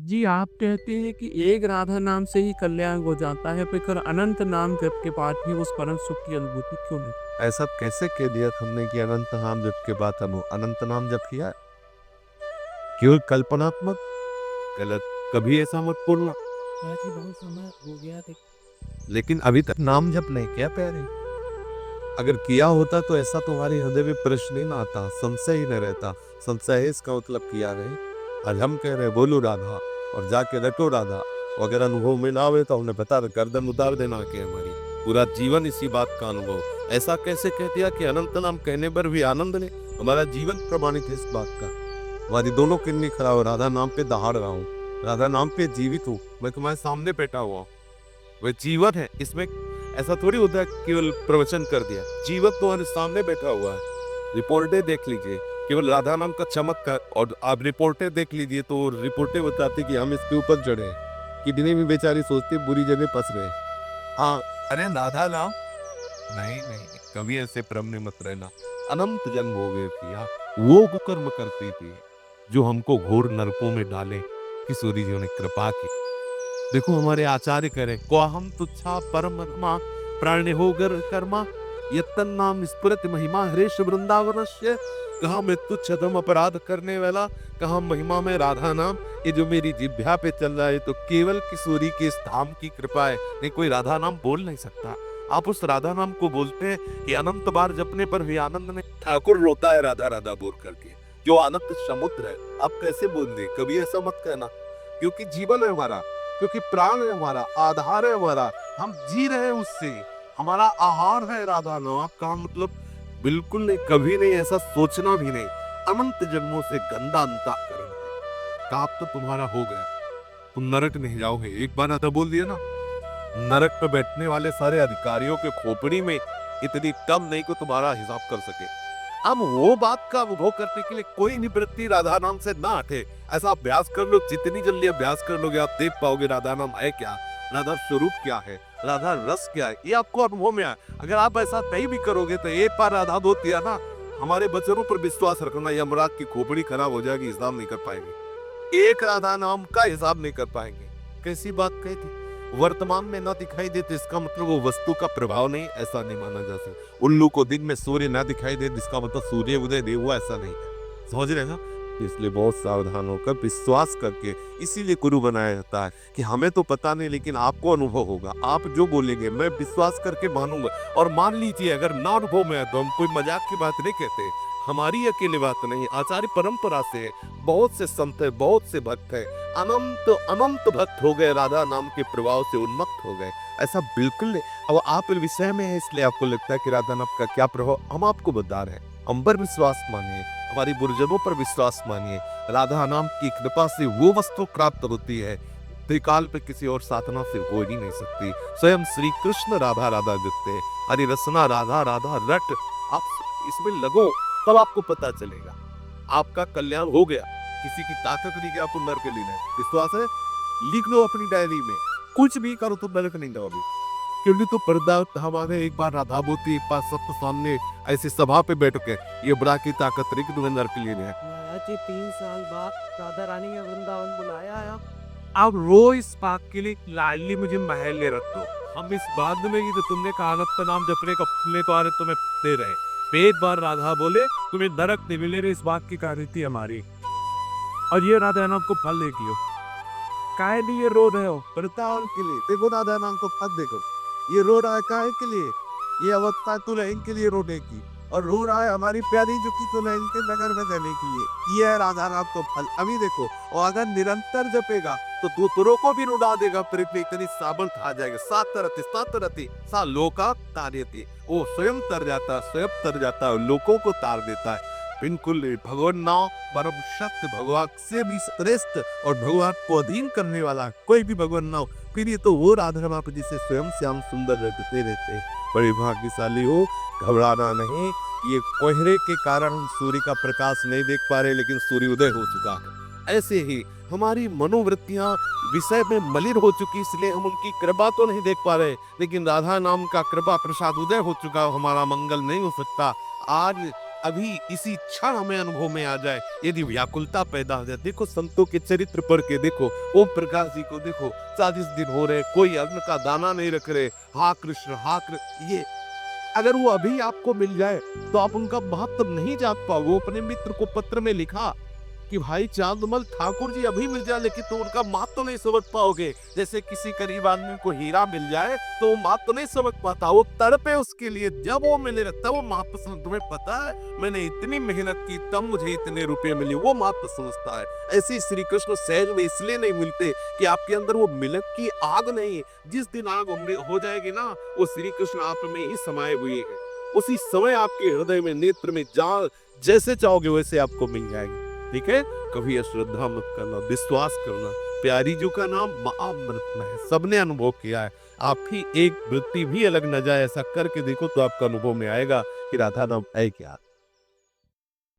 जी, आप कहते हैं कि एक राधा नाम से ही कल्याण हो जाता है, फिर अनंत नाम जप के बाद भी उस परम सुख की अनुभूति क्यों नहीं? ऐसा कैसे कह दिया तुमने कि अनंत नाम जप के बाद हम अनंत नाम जप किया? केवल कल्पनात्मक, गलत। कभी ऐसा मत बोलना। जी, बहुत समय हो गया थे। लेकिन अभी तक नाम जप नहीं किया प्यारे। अगर किया होता तो ऐसा तुम्हारे हृदय में प्रश्न ही ना आता, संशय ही न रहता। संशय है इसका मतलब किया नहीं। आज हम कह रहे बोलो राधा और जाके रटो राधा। अगर अनुभव में ना आवे तो हमने बता गर्दन उतार देना कि हमारी पूरा जीवन इसी बात का अनुभव। ऐसा कैसे कह दिया कि अनंत नाम कहने पर भी आनंद ले? हमारा जीवन प्रमाणित है इस बात का। हमारी दोनों किडनी खराब हो, राधा नाम पे दहाड़ रहा हूँ, राधा नाम पे जीवित हूँ, मैं तुम्हारे सामने बैठा हुआ हूँ। वह जीवन है, इसमें ऐसा थोड़ी होता है केवल प्रवचन कर दिया। जीवन तुम्हारे सामने बैठा हुआ है। रिपोर्टें देख लीजिए, केवल राधा नाम का चमत्कार। और आप रिपोर्टें देख लीजिए तो रिपोर्टें बताती कि हम इसके ऊपर चढ़े हैं। किडनी भी बेचारी सोचती बुरी जगह फंस रहे हैं। हाँ, अरे राधा नाम नहीं नहीं, कभी ऐसे भ्रम में मत रहना। अनंत जन्म हो गए पिया, वो कुकर्म करती थी जो हमको घोर नरकों में डाले। किशोरी जी ने कृपा की। देखो हमारे आचार्य करे को हम तुच्छा परम प्राण होगर कर्मा यत्तन नाम स्फुरत महिमा हरेश वृंदावनस्य। कहा मैं तुच्छतम अपराध करने वाला, कहा महिमा में राधा नाम। ये जो मेरी जिह्वा पे चल रहा है तो केवल किशोरी के इस धाम की कृपा है, नहीं कोई राधा नाम बोल नहीं सकता। आप उस राधा नाम को बोलते हैं कि अनंत बार जपने पर भी आनंद नहीं। ठाकुर रोता है राधा राधा बोल करके, जो अनंत समुद्र है। आप कैसे बोल दे, कभी ऐसा मत कहना। क्योंकि जीवन है हमारा, क्योंकि प्राण है हमारा, आधार है हमारा, हम जी रहे हैं उससे। हमारा आहार है राधा नाम का मतलब बिल्कुल नहीं, कभी नहीं, ऐसा सोचना भी नहीं। अनंत जन्मों से गंदा अंतःकरण है। काप तो तुम्हारा हो गया, तुम नरक नहीं जाओगे। एक बार तो बोल दिया ना, नरक पे बैठने वाले सारे अधिकारियों के खोपड़ी में इतनी कम नहीं को तुम्हारा हिसाब कर सके। अब वो बात का अनुभव करने के लिए कोई निवृत्ति राधा नाम से ना हटे। ऐसा अभ्यास कर लो, जितनी जल्दी अभ्यास कर लोगे आप देख पाओगे राधा नाम है क्या, राधा स्वरूप क्या है, राधा रस क्या है, ये आपको अनुभव में आए। अगर आप ऐसा नहीं भी करोगे तो एक बार राधा धो दिया ना, हमारे वचनों पर विश्वास रखना, यमराज की खोपड़ी खराब हो जाएगी, हिसाब नहीं कर पाएंगे। एक राधा नाम का हिसाब नहीं कर पाएंगे। कैसी बात कही थी? वर्तमान में ना दिखाई देते इसका मतलब वो वस्तु का प्रभाव नहीं, ऐसा नहीं माना जा सकता। उल्लू को दिन में सूर्य ना दिखाई दे इसका मतलब सूर्य उदय नहीं हुआ, ऐसा नहीं है। समझ रहे हैं? इसलिए बहुत सावधान होकर विश्वास करके, इसीलिए गुरु बनाया जाता है कि हमें तो पता नहीं लेकिन आपको अनुभव होगा। आप जो बोलेंगे मैं विश्वास करके मानूंगा। और मान लीजिए अगर ना अनुभव में है तो हम कोई मजाक की बात नहीं कहते, हमारी अकेले बात नहीं, आचार्य परंपरा से बहुत से संत है, बहुत से भक्त है, अनंत अनंत भक्त हो गए, राधा नाम के प्रभाव से उन्मत्त हो गए। ऐसा बिल्कुल नहीं। अब आप विषय में है इसलिए आपको लगता है कि राधा नाम का क्या प्रभाव, हम आपको बता रहे हैं। हम पर विश्वास मानिए, हमारी गुरुजनों पर विश्वास मानिए। राधा नाम की कृपा से वो वस्तु प्राप्त होती है त्रिकाल पे किसी और साधना से हो ही नहीं सकती। स्वयं श्री कृष्ण राधा राधा जपते हैं, हरि रसना राधा राधा रट। आप इसमें लगो तब आपको पता चलेगा आपका कल्याण हो गया। किसी की ताकत नहीं कि आपको नरक लेना है। विश्वास है? लिख लो अपनी डायरी में, कुछ भी करो तो नरक नहीं जाओगे। क्योंकि तो पर्दा हमारे एक बार राधा बोती पास सबके सामने ऐसी सभा पे बैठ के ये बड़ा की ताकत रही कि तुम्हें नरक लेने है। महाराज जी, 3 साल बाद राधा रानी ने वृंदावन बुलाया है। अब रो इस बात के लिए लाडली मुझे महल ले रख दो। हम इस बाद में ही तो तुमने कहा अनंत नाम जपने का अपने तो आने तुम्हें दे रहे। एक बार राधा बोले तुम्हें नरक नहीं मिलेगा, इस बात की गारंटी थी हमारी। और ये राधा नाम को फल लेगी हो। काहे लिए रो रहे हो? वृंदावन के लिए देखो, राधा नाम को पद देखो, ये रो रहा है काहे के लिए? ये अवस्था दुल्हन के लिए रोने की, और रो रहा है हमारी प्यारी जो की दुल्हन के नगर में जाने के लिए। ये है राधा नाम को फल। अभी देखो, और अगर निरंतर जपेगा तो दूसरों को भी रुला देगा। फिर इतनी सामर्थ आ जाएगा। सात रति सा लोका तार्यति, वो स्वयं तर जाता, स्वयं तर जाता है, लोगों को तार देता है। बिल्कुल भगवान नाम परम सत्य, भगवान से भी श्रेष्ठ और भगवान को अधीन करने वाला कोई भी भगवान ना हो। फिर ये तो वो राधा बाप जिसे स्वयं श्याम सुंदर रखते रहते। बड़े भाग्यशाली हो, घबराना नहीं। ये कोहरे के कारण हम सूर्य का प्रकाश नहीं देख पा रहे, लेकिन सूर्य उदय हो चुका है। ऐसे ही हमारी मनोवृत्तियां विषय में मलिन हो चुकी, इसलिए हम उनकी कृपा तो नहीं देख पा रहे, लेकिन राधा नाम का कृपा प्रसाद उदय हो चुका, हमारा मंगल नहीं हो सकता। आज अभी इसी क्षण हमें अनुभव में आ जाए, यदि व्याकुलता पैदा हो जाए। देखो संतों के चरित्र पढ़ के देखो, ओम प्रकाश जी को देखो, 40 दिन हो रहे, कोई अन्न का दाना नहीं रख रहे, हा कृष्ण हा कृष्ण। ये अगर वो अभी आपको मिल जाए तो आप उनका महत्व नहीं जान पाओगे। वो अपने मित्र को पत्र में लिखा कि भाई चांदमल ठाकुर जी अभी मिल जाए, लेकिन तो उनका महत्व नहीं समझ पाओगे। जैसे किसी गरीब आदमी को हीरा मिल जाए तो वो महत्व नहीं समझ पाता, वो तड़पे उसके लिए, जब वो मिलने लगता है वो महत्व समझ। तुम्हें पता है मैंने इतनी मेहनत की तब मुझे इतने रुपए मिले, वो महत्व समझता है। ऐसे श्री कृष्ण सहज में इसलिए नहीं मिलते कि आपके अंदर वो मिलन की आग नहीं है। जिस दिन आग हो जाएगी ना, वो श्री कृष्ण आप में ही समाये हुए हैं। उसी समय आपके हृदय में, नेत्र में, जहां जैसे चाहोगे वैसे आपको मिल जाएगी। ठीक है, कभी अश्रद्धा मत करना, विश्वास करना। प्यारी जी का नाम महाअमृत में है, सबने अनुभव किया है। आप ही एक वृत्ति भी अलग न जाए, ऐसा करके देखो तो आपका अनुभव में आएगा कि राधा नाम है क्या।